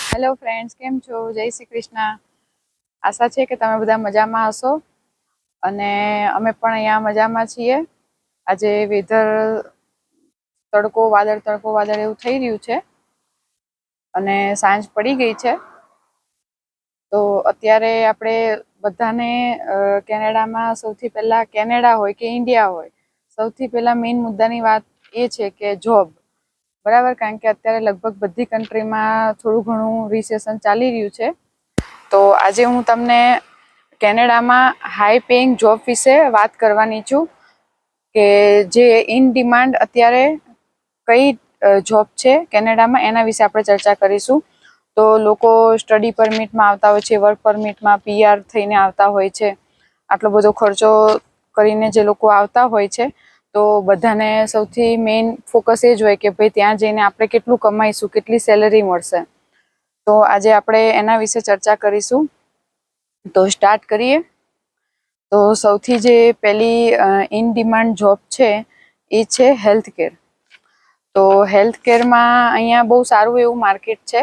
Hello friends, કેમ છો? જય શ્રી કૃષ્ણ. આશા છે કે તમે બધા મજામાં હશો અને અમે પણ અહીંયા મજામાં છીએ. આજે વેધર તડકો વાદળ એવું થઈ રહ્યું છે અને સાંજ પડી ગઈ છે. તો અત્યારે આપણે બધાને કેનેડામાં સૌથી પહેલા કેનેડા હોય કે ઇન્ડિયા હોય, સૌથી પહેલા મેઇન મુદ્દાની વાત એ છે કે જોબ. બરાબર, કારણ કે અત્યારે લગભગ બધી કન્ટ્રીમાં થોડું ઘણું રિસેશન ચાલી રહ્યું છે. તો આજે હું તમને કેનેડામાં હાઈ પેઇંગ જોબ વિશે વાત કરવાની છું કે જે ઇન ડિમાન્ડ અત્યારે કઈ જોબ છે કેનેડામાં, એના વિશે આપણે ચર્ચા કરીશું. તો લોકો સ્ટડી પરમિટમાં આવતા હોય છે, વર્ક પરમિટમાં PR થઈને આવતા હોય છે. આટલો બધો ખર્ચો કરીને જે લોકો આવતા હોય છે, તો બધાને સૌથી મેઇન ફોકસ એ જ હોય કે ભાઈ ત્યાં જઈને આપણે કેટલું કમાઈશું, કેટલી સેલરી મળશે. તો આજે આપણે એના વિશે ચર્ચા કરીશું. તો સ્ટાર્ટ કરીએ. તો સૌથી જે પહેલી ઇન ડિમાન્ડ જોબ છે એ છે હેલ્થ કેર. તો હેલ્થ કેરમાં અહીંયા બહુ સારું એવું માર્કેટ છે,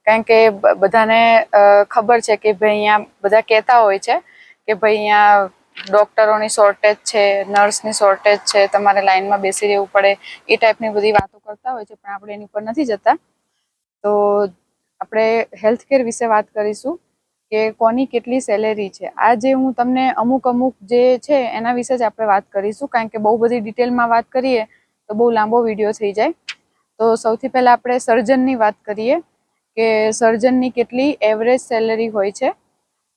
કારણ કે બધાને ખબર છે કે ભાઈ અહીંયા બધા કહેતા હોય છે કે ભાઈ અહીંયા ડૉક્ટરોની શોર્ટેજ છે, નર્સની શોર્ટેજ છે, તમારે લાઇનમાં બેસી રહેવું પડે, એ ટાઈપની બધી વાતો કરતા હોય છે. પણ આપણે એની પર નથી જતા. તો આપણે હેલ્થ કેર વિશે વાત કરીશું કે કોની કેટલી સેલેરી છે. આ જે હું તમને અમુક જે છે એના વિશે જ આપણે વાત કરીશું, કારણ કે બહુ બધી ડિટેલમાં વાત કરીએ તો બહુ લાંબો વિડીયો થઈ જાય. તો સૌથી પહેલાં આપણે સર્જનની વાત કરીએ કે સર્જનની કેટલી એવરેજ સેલરી હોય છે.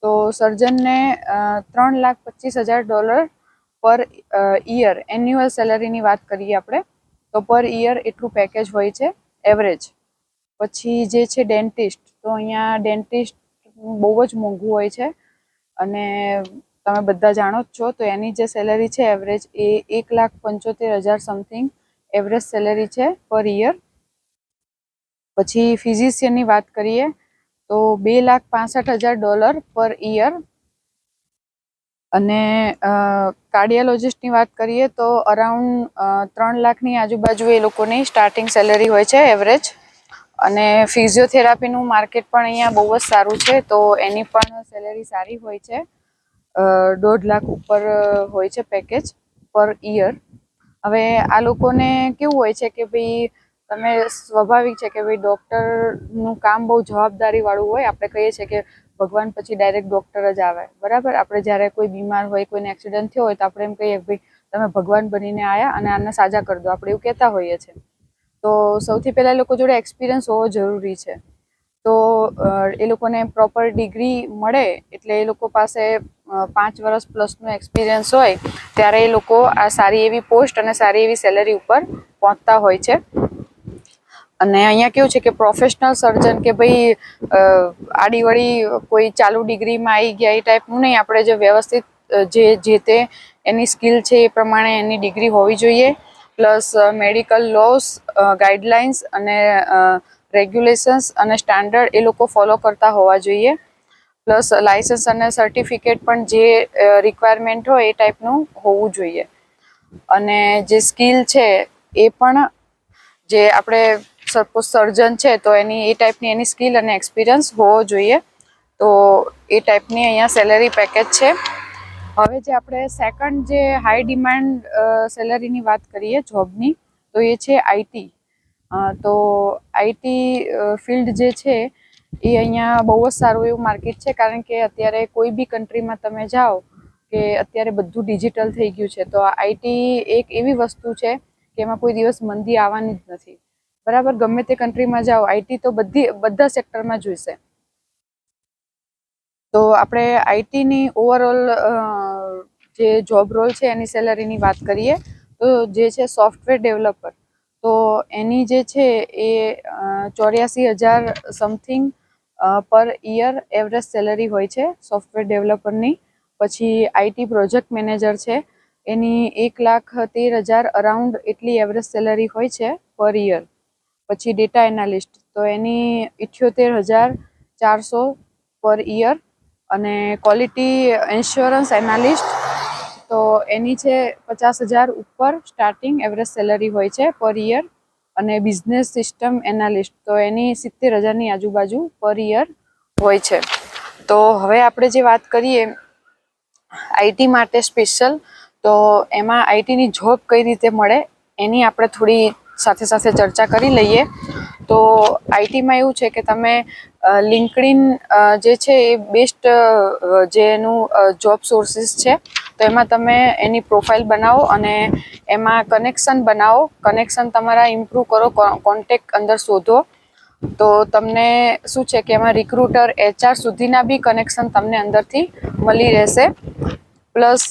તો સર્જનને $3,25,000 પર યર એન્યુઅલ સેલરીની વાત કરીએ આપણે, તો પર યર એટલું પેકેજ હોય છે એવરેજ. પછી જે છે ડેન્ટિસ્ટ, તો અહીંયા ડેન્ટિસ્ટ બહુ જ મોંઘું હોય છે અને તમે બધા જાણો જ છો. તો એની જે સેલરી છે એવરેજ એ 1,75,000 સમથિંગ એવરેજ સેલરી છે પર યર. પછી ફિઝિશિયનની વાત કરીએ તો $2,65,000 પર યર. અને કાર્ડિયોલોજિસ્ટની વાત કરીએ તો અરાઉન્ડ 3 લાખની આજુબાજુ એ લોકોની સ્ટાર્ટિંગ સેલરી હોય છે એવરેજ. અને ફિઝિયોથેરાપીનું માર્કેટ પણ અહીંયા બહુ જ સારું છે, તો એની પણ સેલરી સારી હોય છે. 1.5 લાખ ઉપર હોય છે પેકેજ પર યર. હવે આ લોકોને કેવું હોય છે કે ભાઈ તમે સ્વાભાવિક છે કે ભાઈ ડૉક્ટરનું કામ બહુ જવાબદારીવાળું હોય. આપણે કહીએ છીએ કે ભગવાન પછી ડાયરેક્ટ ડૉક્ટર જ આવે. બરાબર, આપણે જ્યારે કોઈ બીમાર હોય, કોઈને એક્સિડન્ટ થયો હોય, તો આપણે એમ કહીએ કે ભાઈ તમે ભગવાન બનીને આવ્યા અને આને સાજા કરી દો, આપણે એવું કહેતા હોઈએ છીએ. તો સૌથી પહેલાં લોકો જોડે એક્સપિરિયન્સ હોવો જરૂરી છે. તો એ લોકોને પ્રોપર ડિગ્રી મળે એટલે એ લોકો પાસે 5 વર્ષ પ્લસનો એક્સપિરિયન્સ હોય, ત્યારે એ લોકો આ સારી એવી પોસ્ટ અને સારી એવી સેલરી ઉપર પહોંચતા હોય છે. અને અહીંયા કેવું છે કે પ્રોફેશનલ સર્જન કે ભાઈ આડીવળી કોઈ ચાલુ ડિગ્રીમાં આવી ગયા એ ટાઈપનું નહીં. આપણે જે વ્યવસ્થિત જે તે એની સ્કિલ છે એ પ્રમાણે એની ડિગ્રી હોવી જોઈએ. પ્લસ મેડિકલ લોસ, ગાઈડલાઇન્સ અને રેગ્યુલેશન્સ અને સ્ટાન્ડર્ડ એ લોકો ફોલો કરતા હોવા જોઈએ. પ્લસ લાઇસન્સ અને સર્ટિફિકેટ પણ જે રિક્વાયરમેન્ટ હોય એ ટાઈપનું હોવું જોઈએ. અને જે સ્કિલ છે એ પણ જે આપણે સપોઝ સર્જન છે તો એની એ ટાઈપની એની સ્કિલ અને એક્સપિરિયન્સ હોવો જોઈએ. તો એ ટાઈપની અહીંયા સેલરી પેકેજ છે. હવે જે આપણે સેકન્ડ જે હાઈ ડિમાન્ડ સેલરીની વાત કરીએ જોબની, તો એ છે IT. તો IT ફિલ્ડ જે છે એ અહીંયા બહુ જ સારું એવું માર્કેટ છે, કારણ કે અત્યારે કોઈ બી કન્ટ્રીમાં તમે જાઓ કે અત્યારે બધું ડિજિટલ થઈ ગયું છે. તો IT એક એવી વસ્તુ છે કે એમાં કોઈ દિવસ મંદી આવવાની જ નથી. બરાબર, ગમે તે કન્ટ્રીમાં જાઓ IT તો બધા સેક્ટરમાં જોઈશે. તો આપણે આઈટીની ઓવરઓલ જે જોબ રોલ છે એની સેલરીની વાત કરીએ તો જે છે સોફ્ટવેર ડેવલપર, તો એની જે છે એ 84,000 સમથિંગ પર યર એવરેજ સેલરી હોય છે સોફ્ટવેર ડેવલપરની. પછી IT પ્રોજેક્ટ મેનેજર છે, એની 1,13,000 અરાઉન્ડ એટલી એવરેજ સેલરી હોય છે પર યર. પછી ડેટા એનાલિસ્ટ, તો એની 78,400 પર યર. અને ક્વોલિટી ઇન્સ્યોરન્સ એનાલિસ્ટ, તો એની છે 50,000 ઉપર સ્ટાર્ટિંગ એવરેજ સેલરી હોય છે પર યર. અને બિઝનેસ સિસ્ટમ એનાલિસ્ટ, તો એની 70,000ની આજુબાજુ પર યર હોય છે. તો હવે આપણે જે વાત કરીએ આઈટી માટે સ્પેશિયલ, તો એમાં આઈટીની જોબ કઈ રીતે મળે એની આપણે થોડી સાથે સાથે ચર્ચા કરી લઈએ. તો આઈટીમાં એવું છે કે તમે લિંક્ડઇન જે છે એ બેસ્ટ જેનું જોબ સોર્સિસ છે. તો એમાં તમે એની પ્રોફાઇલ બનાવો અને એમાં કનેક્શન બનાવો, કનેક્શન તમારા ઇમ્પ્રૂવ કરો, કોન્ટેક્ટ અંદર શોધો. તો તમને શું છે કે એમાં રિક્રુટર, HR સુધીના બી કનેક્શન તમને અંદરથી મળી રહેશે. પ્લસ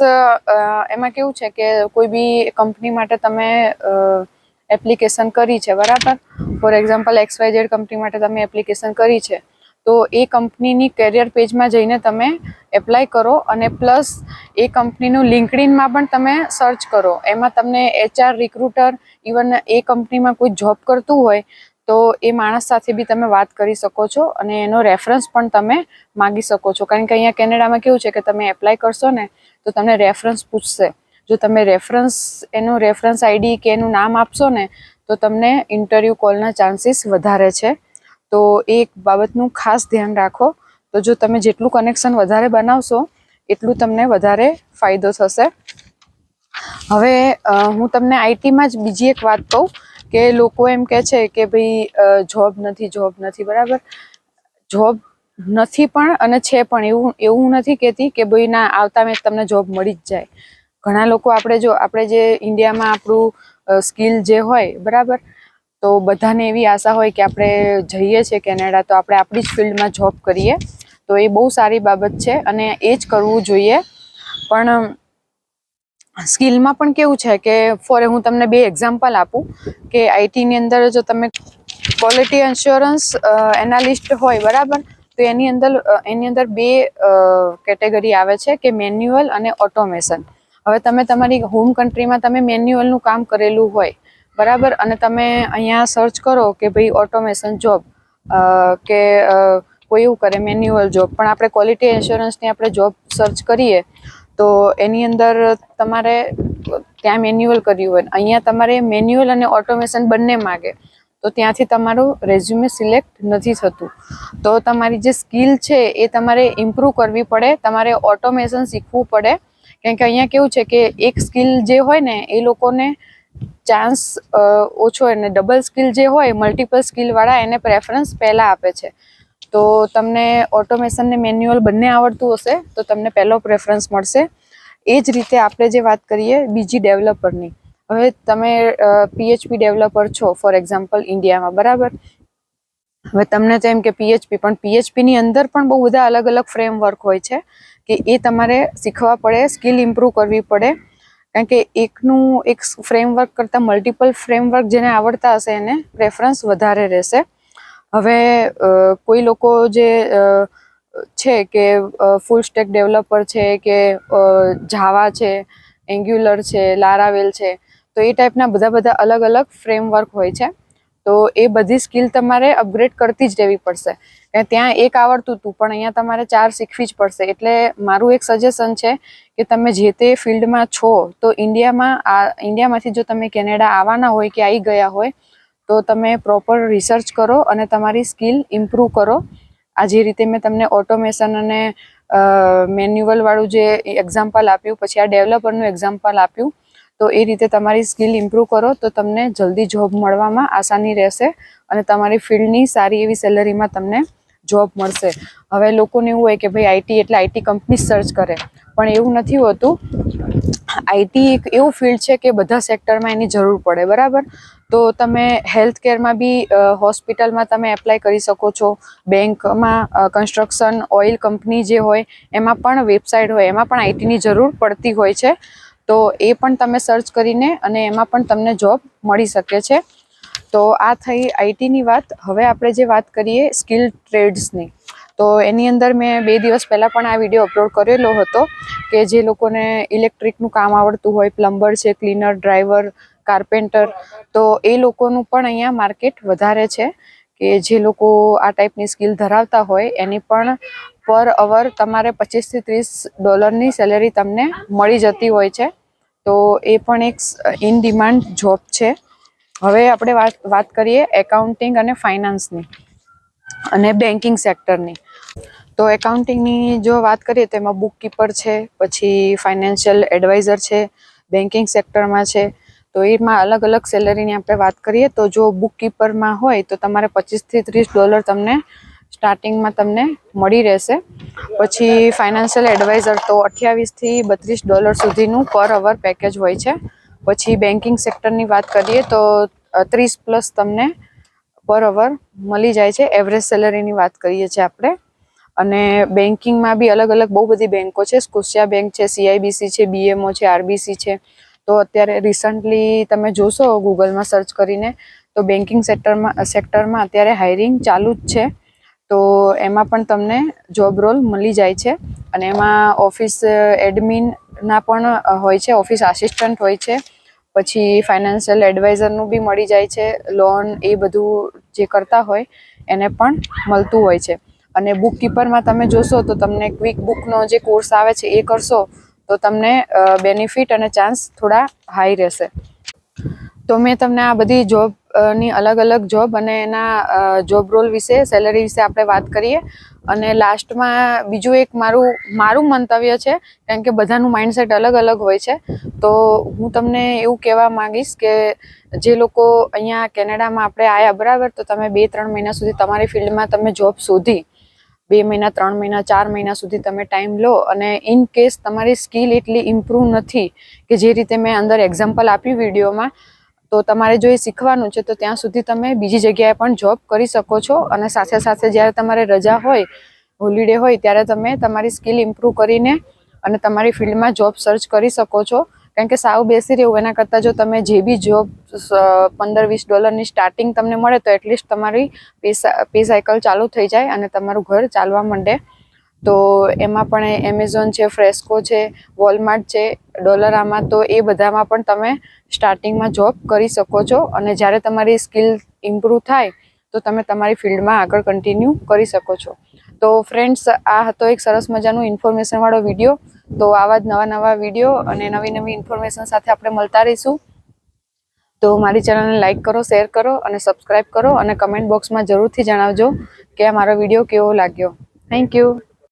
એમાં કેવું છે કે કોઈ બી કંપની માટે તમે એપ્લિકેશન કરી છે, બરાબર, ફોર એક્ઝામ્પલ XYZ કંપની માટે તમે એપ્લિકેશન કરી છે, તો એ કંપનીની કેરિયર પેજમાં જઈને તમે એપ્લાય કરો અને પ્લસ એ કંપનીનું લિંક્ડઇનમાં પણ તમે સર્ચ કરો. એમાં તમને HR, રિક્રુટર, ઇવન એ કંપનીમાં કોઈ જોબ કરતું હોય તો એ માણસ સાથે બી તમે વાત કરી શકો છો અને એનો રેફરન્સ પણ તમે માગી શકો છો. કારણ કે અહીંયા કેનેડામાં કેવું છે કે તમે એપ્લાય કરશો ને તો તમને રેફરન્સ પૂછશે. જો તમે એનું રેફરન્સ આઈડી કે એનું નામ આપશો ને તો તમને ઇન્ટરવ્યૂ કોલના ચાન્સીસ વધારે છે. તો એ એક બાબતનું ખાસ ધ્યાન રાખો. તો જો તમે જેટલું કનેક્શન વધારે બનાવશો એટલું તમને વધારે ફાયદો થશે. હવે હું તમને આઈટીમાં જ બીજી એક વાત કહું કે લોકો એમ કહે છે કે ભાઈ જોબ નથી, બરાબર. જોબ નથી પણ અને છે પણ, એવું નથી કહેતી કે ભાઈ ના આવતા મેં તમને જોબ મળી જ જાય. ઘણા લોકો આપણે જે ઇન્ડિયામાં આપણું સ્કિલ જે હોય, બરાબર, તો બધાને એવી આશા હોય કે આપણે જઈએ છીએ કેનેડા તો આપણે આપણી જ ફિલ્ડમાં જોબ કરીએ. તો એ બહુ સારી બાબત છે અને એ જ કરવું જોઈએ. પણ સ્કિલમાં પણ કેવું છે કે હું તમને 2 એક્ઝામ્પલ આપું કે આઈટીની અંદર જો તમે ક્વોલિટી એશ્યોરન્સ એનાલિસ્ટ હોય, બરાબર, તો એની અંદર 2 કેટેગરી આવે છે કે મેન્યુઅલ અને ઓટોમેશન. હવે તમે તમારી હોમ કન્ટ્રીમાં તમે મેન્યુઅલનું કામ કરેલું હોય, બરાબર, અને તમે અહીંયા સર્ચ કરો કે ભાઈ ઓટોમેશન જોબ, કે કોઈ એવું કરે મેન્યુઅલ જોબ, પણ આપણે ક્વોલિટી એશ્યોરન્સની આપણે જોબ સર્ચ કરીએ તો એની અંદર તમારે ત્યાં મેન્યુઅલ કર્યું હોય, અહીંયા તમારે મેન્યુઅલ અને ઓટોમેશન બંને માગે, તો ત્યાંથી તમારું રેઝ્યુમે સિલેક્ટ નથી થતું. તો તમારી જે સ્કિલ છે એ તમારે ઇમ્પ્રૂવ કરવી પડે, તમારે ઓટોમેશન શીખવું પડે. કારણ કે અહીંયા કેવું છે કે એક સ્કિલ જે હોય ને એ લોકોને ચાન્સ ઓછો હોય, અને ડબલ સ્કિલ જે હોય, મલ્ટિપલ સ્કિલવાળા એને પ્રેફરન્સ પહેલાં આપે છે. તો તમને ઓટોમેશન ને મેન્યુઅલ બંને આવડતું હશે તો તમને પહેલો પ્રેફરન્સ મળશે. એ જ રીતે આપણે જે વાત કરીએ બીજી ડેવલપરની. હવે તમે PHP ડેવલપર છો ફોર એક્ઝામ્પલ ઇન્ડિયામાં, બરાબર. હવે તમને તો એમ કે PHPની અંદર પણ બહુ બધા અલગ અલગ ફ્રેમવર્ક હોય છે કે એ તમારે શીખવા પડે, સ્કિલ ઇમ્પ્રૂવ કરવી પડે. કારણ કે એક ફ્રેમવર્ક કરતાં મલ્ટિપલ ફ્રેમવર્ક જેને આવડતા હશે એને પ્રેફરન્સ વધારે રહેશે. હવે કોઈ લોકો જે છે કે ફૂલ સ્ટેક ડેવલપર છે કે જાવા છે, એન્ગ્યુલર છે, લારાવેલ છે, તો એ ટાઈપના બધા અલગ અલગ ફ્રેમવર્ક હોય છે. તો એ બધી સ્કિલ તમારે અપગ્રેડ કરતી જ રહેવી પડશે. ત્યાં એક આવડતું હતું પણ અહીંયા તમારે 4 શીખવી જ પડશે. એટલે મારું એક સજેશન છે કે તમે જે તે ફિલ્ડમાં છો તો ઇન્ડિયામાંથી જો તમે કેનેડા આવવાના હોય કે આવી ગયા હોય તો તમે પ્રોપર રિસર્ચ કરો અને તમારી સ્કિલ ઇમ્પ્રૂવ કરો. આ જે રીતે મેં તમને ઓટોમેશન અને મેન્યુઅલ વાળું જે એક્ઝામ્પલ આપ્યું, પછી આ ડેવલપરનું એક્ઝામ્પલ આપ્યું, તો એ રીતે તમારી સ્કિલ ઇમ્પ્રૂવ કરો તો તમને જલ્દી જોબ મળવામાં આસાની રહેશે અને તમારી ફિલ્ડની સારી એવી સેલરીમાં તમને જોબ મળશે. હવે લોકોને એવું હોય કે ભાઈ આઈટી એટલે આઈટી કંપની સર્ચ કરે, પણ એવું નથી હોતું. આઈટી એક એવું ફિલ્ડ છે કે બધા સેક્ટરમાં એની જરૂર પડે, બરાબર. તો તમે હેલ્થ કેરમાં બી હોસ્પિટલમાં તમે એપ્લાય કરી શકો છો, બેંકમાં, કન્સ્ટ્રક્શન, ઓઇલ કંપની જે હોય એમાં પણ વેબસાઇટ હોય, એમાં પણ આઈટીની જરૂર પડતી હોય છે. તો એ પણ તમે સર્ચ કરીને અને એમાં પણ તમને જોબ મળી શકે છે. તો આ થઈ આઈટીની વાત. હવે આપણે જે વાત કરીએ સ્કિલ ટ્રેડ્સની, તો એની અંદર મેં 2 દિવસ પહેલાં પણ આ વિડીયો અપલોડ કરેલો હતો કે જે લોકોને ઇલેક્ટ્રિકનું કામ આવડતું હોય, પ્લમ્બર છે, ક્લીનર, ડ્રાઈવર, કાર્પેન્ટર, તો એ લોકોનું પણ અહીંયા માર્કેટ વધારે છે કે જે લોકો આ ટાઈપની સ્કિલ ધરાવતા હોય એની પણ પર અવર તમારે $25 થી $30 સેલેરી તમને મળી જતી હોય છે. તો એ પણ એક ઇન ડિમાન્ડ જોબ છે. હવે આપણે વાત કરીએ એકાઉન્ટિંગ અને ફાઇનાન્સની અને બેન્કિંગ સેક્ટરની. તો એકાઉન્ટિંગની જો વાત કરીએ તો એમાં બુક કીપર છે, પછી ફાઇનાન્શિયલ એડવાઇઝર છે, બેન્કિંગ સેક્ટરમાં છે. તો એમાં અલગ અલગ સેલરીની આપણે વાત કરીએ તો જો બુક કીપરમાં હોય તો તમારે $25 થી $30 તમને સ્ટાર્ટિંગમાં તમને મળી રહેશે. પછી ફાઇનાન્શિયલ એડવાઇઝર તો $28 થી $32 સુધીનું પર અવર પેકેજ હોય છે. પછી બેન્કિંગ સેક્ટરની વાત કરીએ તો 30+ તમને પર અવર મળી જાય છે. એવરેજ સેલરીની વાત કરીએ છીએ આપણે. અને બેન્કિંગમાં બી અલગ અલગ બહુ બધી બેન્કો છે. સ્કોશિયા બેંક છે, CIBC છે, BMO છે, RBC છે. તો અત્યારે રિસન્ટલી તમે જોશો ગૂગલમાં સર્ચ કરીને તો બેન્કિંગ સેક્ટરમાં અત્યારે હાયરિંગ ચાલુ જ છે. તો એમાં પણ તમને જોબ રોલ મળી જાય છે. અને એમાં ઓફિસ એડમિનના પણ હોય છે, ઓફિસ આસિસ્ટન્ટ હોય છે, પછી ફાઇનાન્શિયલ એડવાઇઝરનું બી મળી જાય છે. લોન એ બધું જે કરતા હોય એને પણ મળતું હોય છે. અને બુક કીપરમાં તમે જોશો તો તમને ક્વિક બુકનો જે કોર્સ આવે છે એ કરશો તો તમને બેનિફિટ અને ચાન્સ થોડા હાઈ રહેશે. તો મેં તમને આ બધી જોબની અલગ અલગ જોબ અને એના જોબ રોલ વિશે, સેલરી વિશે આપણે વાત કરીએ. અને લાસ્ટમાં બીજું એક મારું મંતવ્ય છે, કારણ કે બધાનું માઇન્ડસેટ અલગ અલગ હોય છે. તો હું તમને એવું કહેવા માંગીશ કે જે લોકો અહીંયા કેનેડામાં આપણે આવ્યા બરાબર, તો તમે 2-3 મહિના સુધી તમારી ફિલ્ડમાં તમે જોબ શોધી 2 મહિના, 3 મહિના, 4 મહિના સુધી તમે ટાઈમ લો. અને ઇન કેસ તમારી સ્કિલ એટલી ઇમ્પ્રૂવ નથી કે જે રીતે મેં અંદર એક્ઝામ્પલ આપ્યું વિડીયોમાં, તો તમારે જો એ શીખવાનું છે તો ત્યાં સુધી તમે બીજી જગ્યાએ પણ જોબ કરી શકો છો. અને સાથે સાથે જ્યારે તમારે રજા હોય, હોલિડે હોય, ત્યારે તમે તમારી સ્કિલ ઇમ્પ્રૂવ કરીને અને તમારી ફિલ્ડમાં જોબ સર્ચ કરી શકો છો. કારણ કે સાવ બેસી રહેવું એના કરતાં જો તમે જે બી જોબ $15-20 સ્ટાર્ટિંગ તમને મળે તો એટલીસ્ટ તમારી પે સાયકલ ચાલુ થઈ જાય અને તમારું ઘર ચાલવા માંડે. તો એમાં પણ એમેઝોન છે, ફ્રેસ્કો છે, વોલમાર્ટ છે, ડોલરામાં, તો એ બધામાં પણ તમે સ્ટાર્ટિંગમાં જોબ કરી શકો છો. અને જ્યારે તમારી સ્કિલ ઇમ્પ્રૂવ થાય તો તમે તમારી ફિલ્ડમાં આગળ કન્ટિન્યુ કરી શકો છો. તો ફ્રેન્ડ્સ, આ હતો એક સરસ મજાનો ઇન્ફોર્મેશનવાળો વિડીયો. તો આવા જ નવા વિડીયો અને નવી ઇન્ફોર્મેશન સાથે આપણે મળતા રહીશું. તો મારી ચેનલને લાઇક કરો, શેર કરો અને સબસ્ક્રાઈબ કરો. અને કમેન્ટ બોક્સમાં જરૂરથી જણાવજો કે આ મારો વિડીયો કેવો લાગ્યો. Thank you.